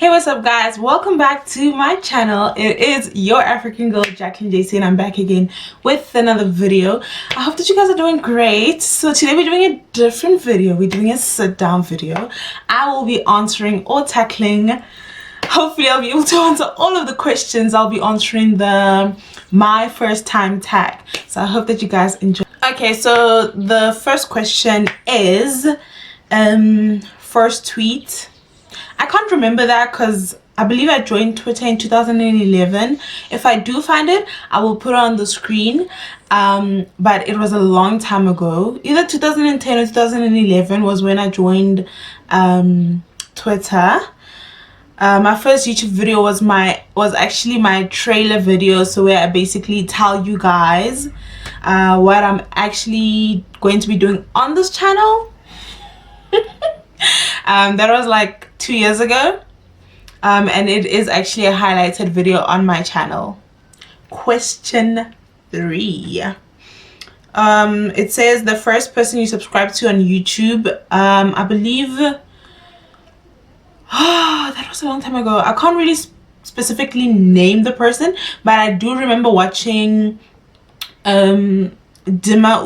Hey, what's up guys? Welcome back to my channel. It is your African girl Jaclyn JayCee and I'm back again with another video. I hope that you guys are doing great. So today we're doing a different video. We're doing a sit down video. I will be answering or tackling, hopefully I'll be able to answer all of the questions. I'll be answering the my first time tag. So I hope that you guys enjoy. Okay, so the first question is first tweet. I can't remember that because I believe I joined Twitter in 2011. If I do find it, I will put it on the screen. But it was a long time ago. Either 2010 or 2011 was when I joined Twitter. My first YouTube video was actually my trailer video, so where I basically tell you guys what I'm actually going to be doing on this channel. That was like 2 years ago, and it is actually a highlighted video on my channel. Question 3. It says the first person you subscribed to on YouTube. I believe that was a long time ago. I can't really specifically name the person, but I do remember watching Dima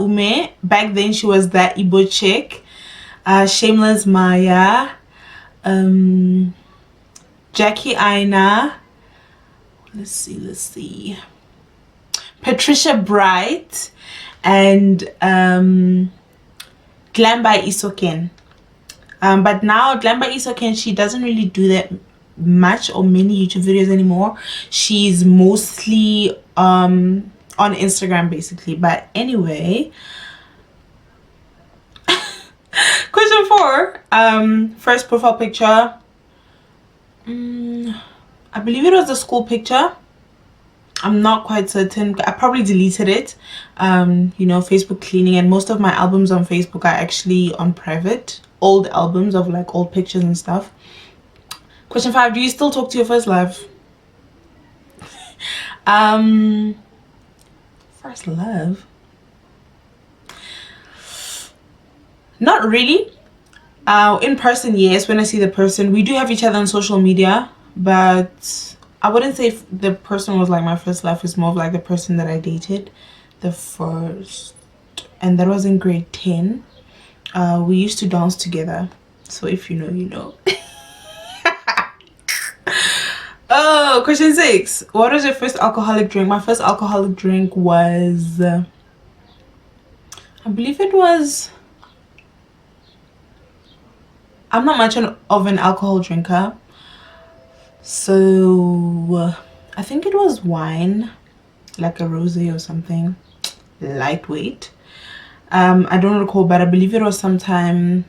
Ume. Back then she was that Igbo chick. Shameless Maya, Jackie Aina, let's see, Patricia Bright, and Glam by Isoken. But now Glam by Isoken, she doesn't really do that much or many YouTube videos anymore. She's mostly on Instagram basically. But anyway, question 4, first profile picture. I believe it was a school picture. I'm not quite certain. I probably deleted it. You know, Facebook cleaning, and most of my albums on Facebook are actually on private. Old albums of like old pictures and stuff. Question 5, do you still talk to your first love? First love? Not really. In person, yes. When I see the person, we do have each other on social media, but I wouldn't say if the person was like my first love. It's more of like the person that I dated the first, and that was in grade 10. We used to dance together, so if you know, you know. Oh, question 6, what was your first alcoholic drink? My first alcoholic drink was I believe it was, I'm not much of an alcohol drinker, so I think it was wine, like a rosé or something, lightweight. I don't recall, but I believe it was sometime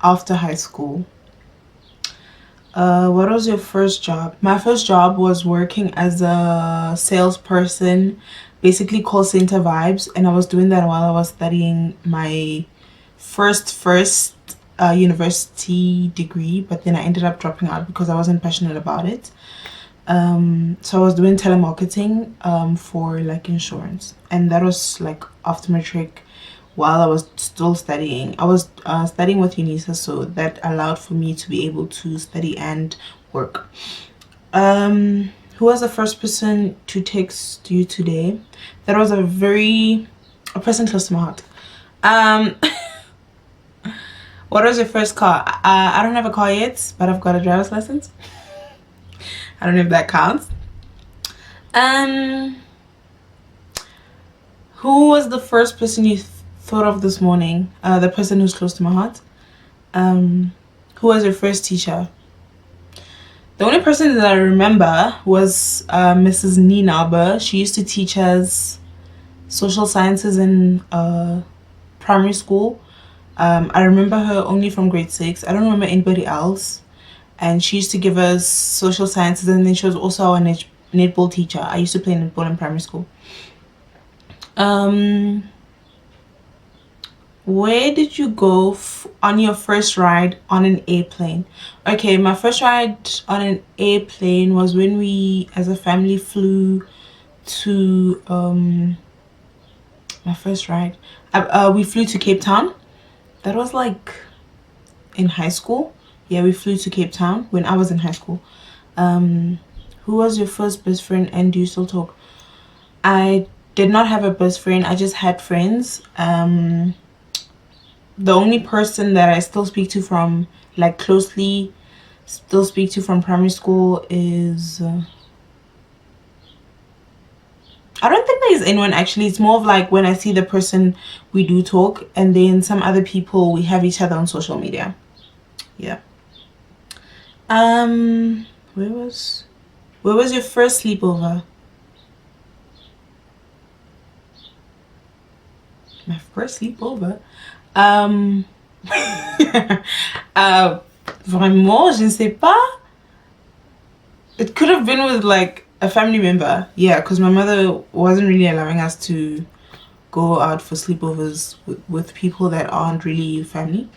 after high school. What was your first job? My first job was working as a salesperson, basically call center vibes, and I was doing that while I was studying my first university degree, but then I ended up dropping out because I wasn't passionate about it. So I was doing telemarketing for like insurance, and that was like after matric while I was still studying. I was studying with UNISA, so that allowed for me to be able to study and work. Who was the first person to text you today? That was a person close to my heart. What was your first car? I don't have a car yet, but I've got a driver's license. I don't know if that counts. Who was the first person you thought of this morning? The person who's close to my heart. Who was your first teacher? The only person that I remember was Mrs. Ninaber. She used to teach us social sciences in primary school. I remember her only from grade 6. I don't remember anybody else. And she used to give us social sciences, and then she was also our netball teacher. I used to play netball in primary school. Where did you go on your first ride on an airplane? Okay, my first ride on an airplane was when we as a family flew to my first ride. We flew to Cape Town. That was like in high school. Yeah, we flew to Cape Town when I was in high school. Who was your first best friend and do you still talk? I did not have a best friend. I just had friends. The only person that I still speak to from, like, closely still speak to from primary school is I don't think there is anyone actually. It's more of like when I see the person we do talk, and then some other people we have each other on social media. Yeah. Where was your first sleepover? My first sleepover? Vraiment, je ne sais pas. It could have been with like a family member. Yeah, because my mother wasn't really allowing us to go out for sleepovers with people that aren't really family.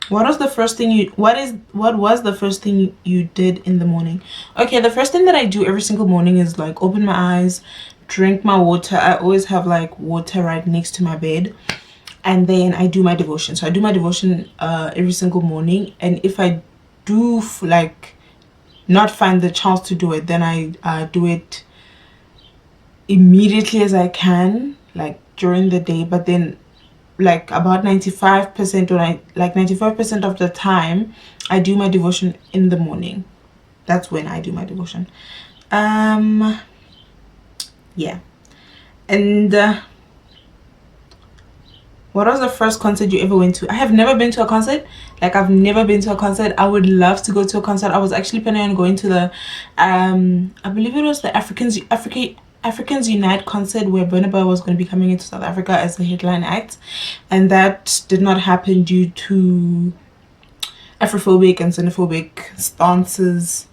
What was the first thing you did in the morning? Okay, the first thing that I do every single morning is like open my eyes, drink my water. I always have like water right next to my bed, and then I do my devotion. So I do my devotion every single morning, and if I do like not find the chance to do it, then I do it immediately as I can, like during the day. But then like about 95% or 95% of the time I do my devotion in the morning. That's when I do my devotion. Yeah. And what was the first concert you ever went to? I have never been to a concert. Like, I've never been to a concert. I would love to go to a concert. I was actually planning on going to the I believe it was the Africans Unite concert where Burna Boy was going to be coming into South Africa as the headline act, and that did not happen due to Afrophobic and xenophobic stances,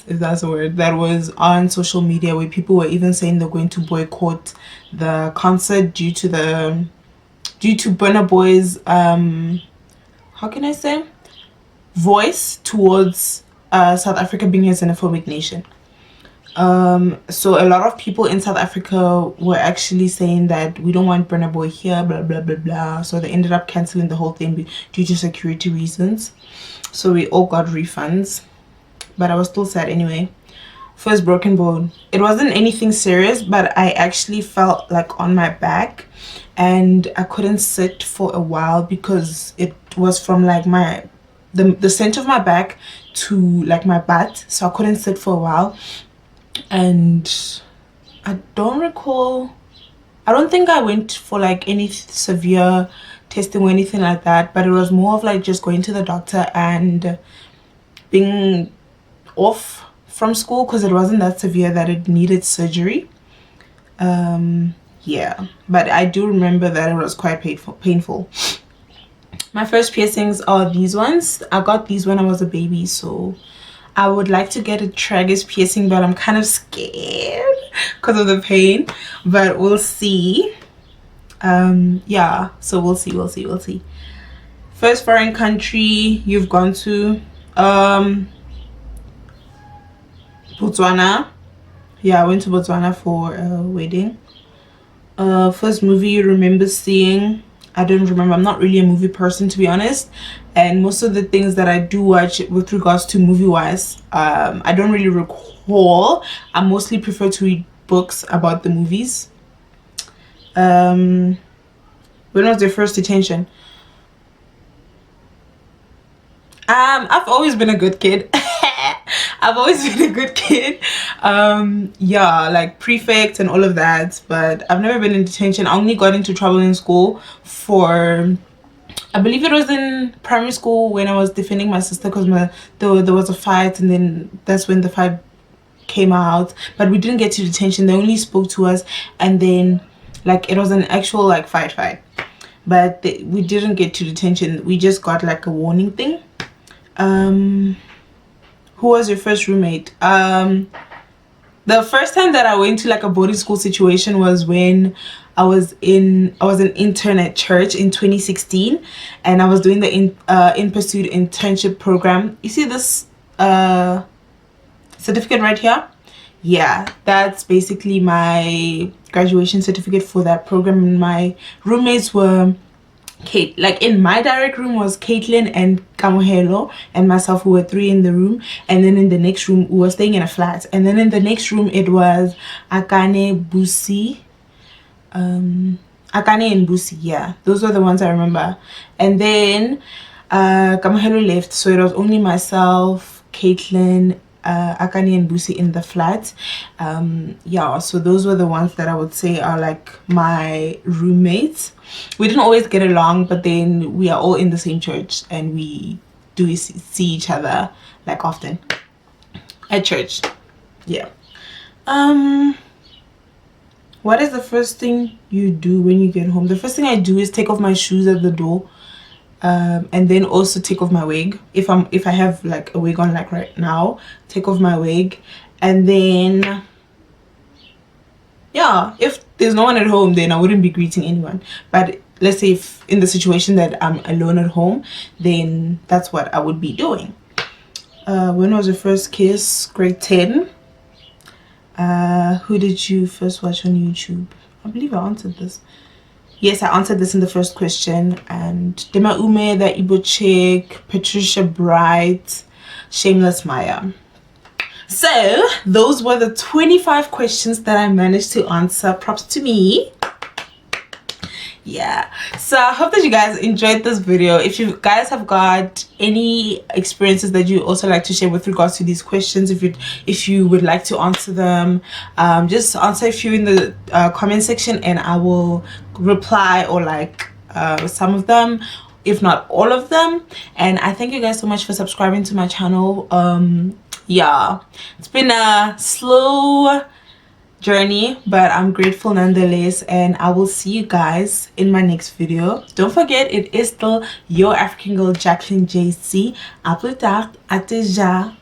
if that's a word, that was on social media, where people were even saying they're going to boycott the concert due to Burna Boy's how can I say, voice towards South Africa being a xenophobic nation. So a lot of people in South Africa were actually saying that we don't want Burna Boy here, blah blah blah blah. So they ended up canceling the whole thing due to security reasons. So we all got refunds, but I was still sad anyway. First broken bone. It wasn't anything serious, but I actually felt like on my back, and I couldn't sit for a while because it was from like the center of my back to like my butt, so I couldn't sit for a while. And I don't think I went for like any severe testing or anything like that, but it was more of like just going to the doctor and being off from school because it wasn't that severe that it needed surgery. Yeah, but I do remember that it was quite painful. My first piercings are these ones. I got these when I was a baby, so I would like to get a tragus piercing, but I'm kind of scared because of the pain, but we'll see. Yeah, so we'll see. First foreign country you've gone to? Botswana. Yeah, I went to Botswana for a wedding. First movie you remember seeing? I don't remember. I'm not really a movie person, to be honest, and most of the things that I do watch with regards to movie wise, I don't really recall. I mostly prefer to read books about the movies. When was your first detention? I've always been a good kid. I've always been a good kid. Yeah, like prefect and all of that, but I've never been in detention. I only got into trouble in school for, I believe it was in primary school when I was defending my sister because there was a fight, and then that's when the fight came out. But we didn't get to detention. They only spoke to us, and then like it was an actual like fight, but we didn't get to detention. We just got like a warning thing. Who was your first roommate? The first time that I went to like a boarding school situation was when I was an intern at church in 2016, and I was doing the in pursuit internship program. You see this certificate right here? Yeah, that's basically my graduation certificate for that program. And my roommates were Kate, like in my direct room was Caitlin and Kamohelo and myself, who were 3 in the room. And then in the next room, we were staying in a flat. And then in the next room, it was Akane, Busi, Akane and Busi. Yeah, those were the ones I remember. And then Kamohelo left, so it was only myself, Caitlin, Akane and Busi in the flat. Yeah, so those were the ones that I would say are like my roommates. We didn't always get along, but then we are all in the same church and we do see each other like often at church. Yeah. What is the first thing you do when you get home? The first thing I do is take off my shoes at the door. And then also take off my wig if I have like a wig on, like right now. Take off my wig, and then yeah, if there's no one at home, then I wouldn't be greeting anyone. But let's say if in the situation that I'm alone at home, then that's what I would be doing. When was your first kiss? Grade 10. Who did you first watch on YouTube? I believe I answered this. Yes, I answered this in the first question. And Dema Ume, the Igbo chick, Patricia Bright, Shameless Maya. So those were the 25 questions that I managed to answer. Props to me. Yeah, so I hope that you guys enjoyed this video. If you guys have got any experiences that you also like to share with regards to these questions, if you would like to answer them, just answer a few in the comment section and I will reply, or like some of them, if not all of them. And I thank you guys so much for subscribing to my channel. Yeah, it's been a slow journey, but I'm grateful nonetheless, and I will see you guys in my next video. Don't forget, it is still your African girl Jaclyn JayCee. À plus tard, à déjà.